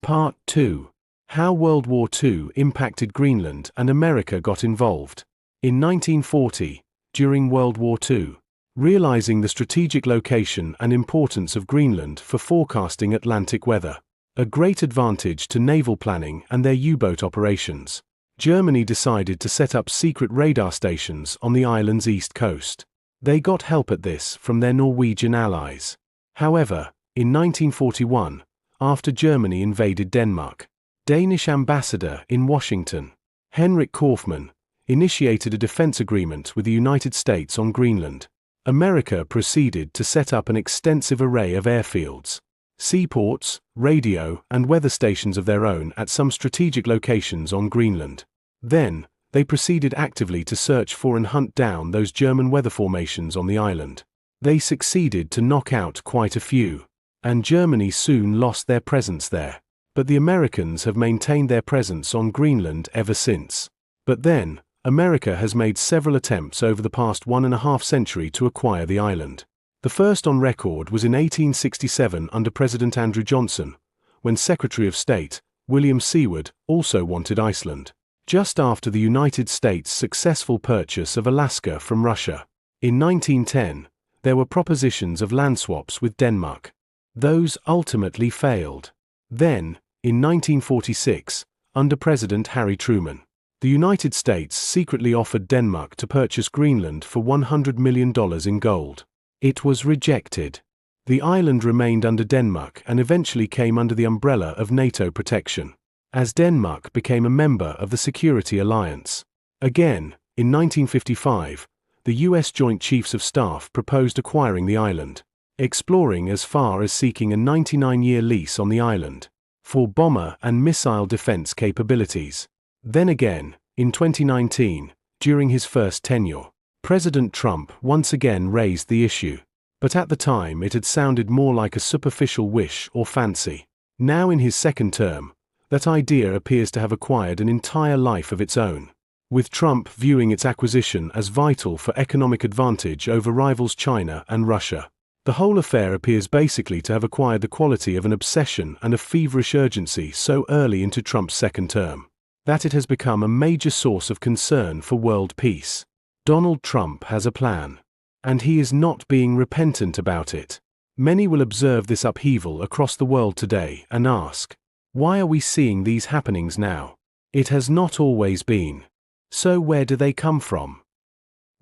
Part 2. How World War II impacted Greenland and America got involved. In 1940, during World War II, realizing the strategic location and importance of Greenland for forecasting Atlantic weather, a great advantage to naval planning and their U-boat operations, Germany decided to set up secret radar stations on the island's east coast. They got help at this from their Norwegian allies. However, in 1941, after Germany invaded Denmark, Danish ambassador in Washington, Henrik Kaufmann, initiated a defense agreement with the United States on Greenland. America proceeded to set up an extensive array of airfields, seaports, radio, and weather stations of their own at some strategic locations on Greenland. Then, they proceeded actively to search for and hunt down those German weather formations on the island. They succeeded to knock out quite a few, and Germany soon lost their presence there. But the Americans have maintained their presence on Greenland ever since. But then, America has made several attempts over the past 1.5 centuries to acquire the island. The first on record was in 1867 under President Andrew Johnson, when Secretary of State William Seward also wanted Iceland, just after the United States' successful purchase of Alaska from Russia. In 1910, there were propositions of land swaps with Denmark. Those ultimately failed. Then, in 1946, under President Harry Truman, the United States secretly offered Denmark to purchase Greenland for $100 million in gold. It was rejected. The island remained under Denmark and eventually came under the umbrella of NATO protection, as Denmark became a member of the Security Alliance. Again, in 1955, the U.S. Joint Chiefs of Staff proposed acquiring the island, exploring as far as seeking a 99-year lease on the island for bomber and missile defense capabilities. Then again, in 2019, during his first tenure, President Trump once again raised the issue, but at the time it had sounded more like a superficial wish or fancy. Now in his second term, that idea appears to have acquired an entire life of its own, with Trump viewing its acquisition as vital for economic advantage over rivals China and Russia. The whole affair appears basically to have acquired the quality of an obsession and a feverish urgency so early into Trump's second term, that it has become a major source of concern for world peace. Donald Trump has a plan, and he is not being repentant about it. Many will observe this upheaval across the world today and ask, why are we seeing these happenings now? It has not always been. So where do they come from?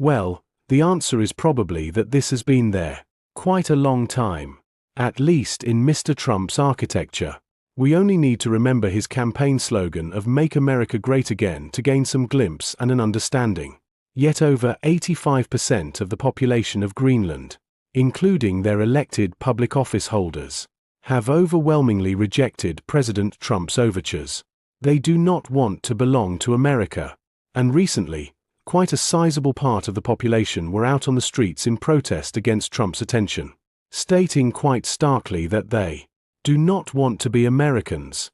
Well, the answer is probably that this has been there quite a long time, at least in Mr. Trump's architecture. We only need to remember his campaign slogan of "Make America Great Again" to gain some glimpse and an understanding. Yet over 85% of the population of Greenland, including their elected public office holders, have overwhelmingly rejected President Trump's overtures. They do not want to belong to America. And recently, quite a sizable part of the population were out on the streets in protest against Trump's attention, stating quite starkly that they do not want to be Americans.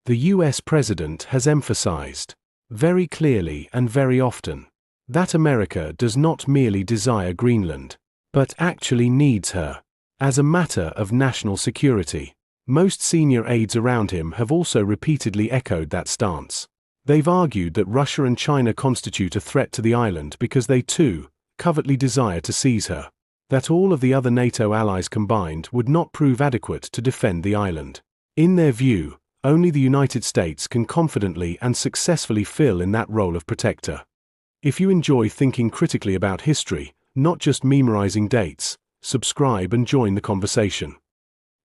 The US president has emphasized, very clearly and very often, that America does not merely desire Greenland, but actually needs her, as a matter of national security. Most senior aides around him have also repeatedly echoed that stance. They've argued that Russia and China constitute a threat to the island because they too covertly desire to seize her, that all of the other NATO allies combined would not prove adequate to defend the island. In their view, only the United States can confidently and successfully fill in that role of protector. If you enjoy thinking critically about history, not just memorizing dates, subscribe and join the conversation.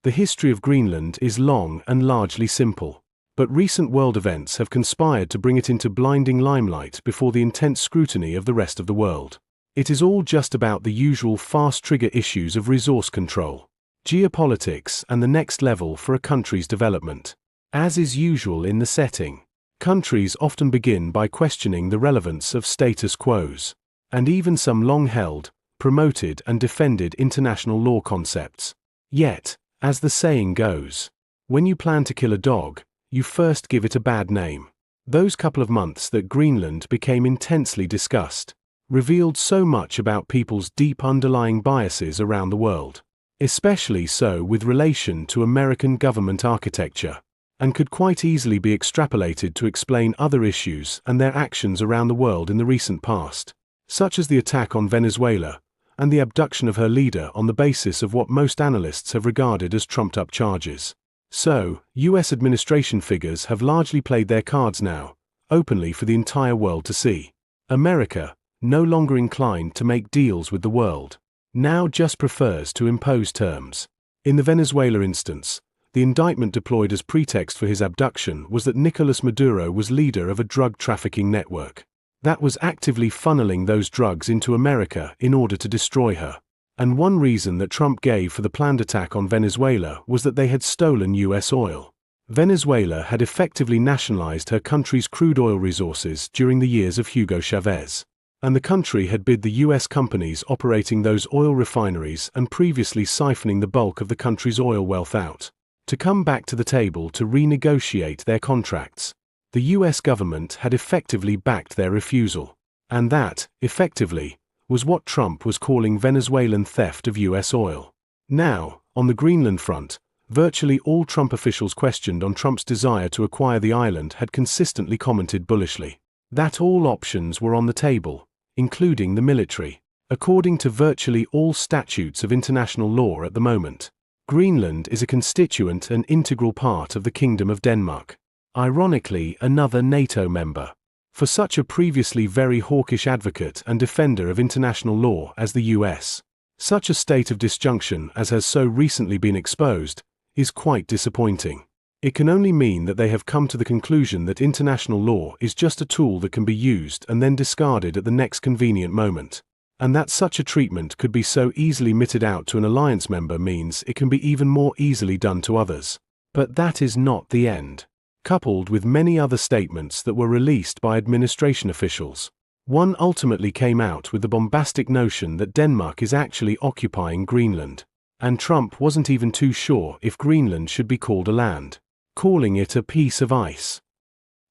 The history of Greenland is long and largely simple, but recent world events have conspired to bring it into blinding limelight before the intense scrutiny of the rest of the world. It is all just about the usual fast trigger issues of resource control, geopolitics, and the next level for a country's development. As is usual in the setting, countries often begin by questioning the relevance of status quos, and even some long-held, promoted and defended international law concepts. Yet, as the saying goes, when you plan to kill a dog, you first give it a bad name. Those couple of months that Greenland became intensely discussed revealed so much about people's deep underlying biases around the world, especially so with relation to American government architecture. and could quite easily be extrapolated to explain other issues and their actions around the world in the recent past, such as the attack on Venezuela and the abduction of her leader on the basis of what most analysts have regarded as trumped-up charges. So, US administration figures have largely played their cards now, openly for the entire world to see. America, no longer inclined to make deals with the world, now just prefers to impose terms. In the Venezuela instance, the indictment deployed as pretext for his abduction was that Nicolas Maduro was leader of a drug trafficking network that was actively funneling those drugs into America in order to destroy her. And one reason that Trump gave for the planned attack on Venezuela was that they had stolen US oil. Venezuela had effectively nationalized her country's crude oil resources during the years of Hugo Chavez, and the country had bid the US companies operating those oil refineries and previously siphoning the bulk of the country's oil wealth out to come back to the table to renegotiate their contracts. The US government had effectively backed their refusal, and that, effectively, was what Trump was calling Venezuelan theft of US oil. Now, on the Greenland front, virtually all Trump officials questioned on Trump's desire to acquire the island had consistently commented bullishly that all options were on the table, including the military. According to virtually all statutes of international law at the moment, Greenland is a constituent and integral part of the Kingdom of Denmark. Ironically, another NATO member. For such a previously very hawkish advocate and defender of international law as the US, such a state of disjunction as has so recently been exposed is quite disappointing. It can only mean that they have come to the conclusion that international law is just a tool that can be used and then discarded at the next convenient moment, and that such a treatment could be so easily meted out to an alliance member means it can be even more easily done to others. But that is not the end. Coupled with many other statements that were released by administration officials, one ultimately came out with the bombastic notion that Denmark is actually occupying Greenland, and Trump wasn't even too sure if Greenland should be called a land, calling it a piece of ice.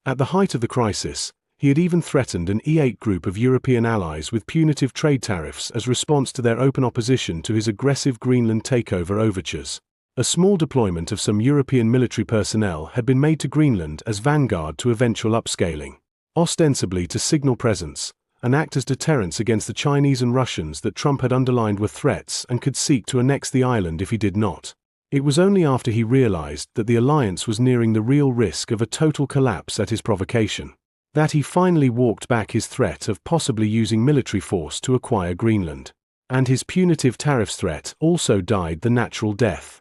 At the height of the crisis, he had even threatened an E8 group of European allies with punitive trade tariffs as response to their open opposition to his aggressive Greenland takeover overtures. A small deployment of some European military personnel had been made to Greenland as vanguard to eventual upscaling, ostensibly to signal presence and act as deterrents against the Chinese and Russians that Trump had underlined were threats and could seek to annex the island if he did not. It was only after he realized that the alliance was nearing the real risk of a total collapse at his provocation that he finally walked back his threat of possibly using military force to acquire Greenland. And his punitive tariffs threat also died the natural death.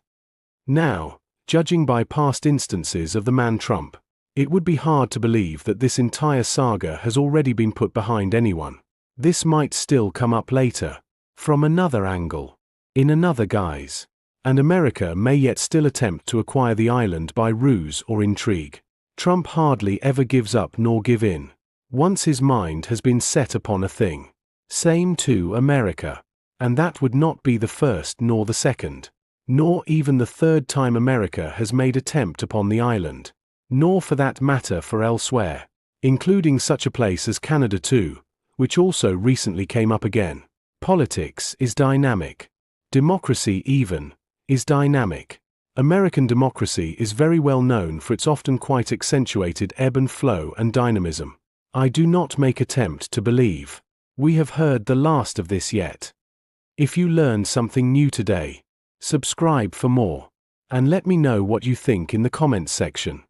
Now, judging by past instances of the man Trump, it would be hard to believe that this entire saga has already been put behind anyone. This might still come up later, from another angle, in another guise, and America may yet still attempt to acquire the island by ruse or intrigue. Trump hardly ever gives up nor give in. Once his mind has been set upon a thing. Same to America. And that would not be the first nor the second, nor even the third time America has made attempt upon the island, nor for that matter for elsewhere, including such a place as Canada too, which also recently came up again. Politics is dynamic. Democracy even is dynamic. American democracy is very well known for its often quite accentuated ebb and flow and dynamism. I do not make attempt to believe we have heard the last of this yet. If you learned something new today, subscribe for more, and let me know what you think in the comments section.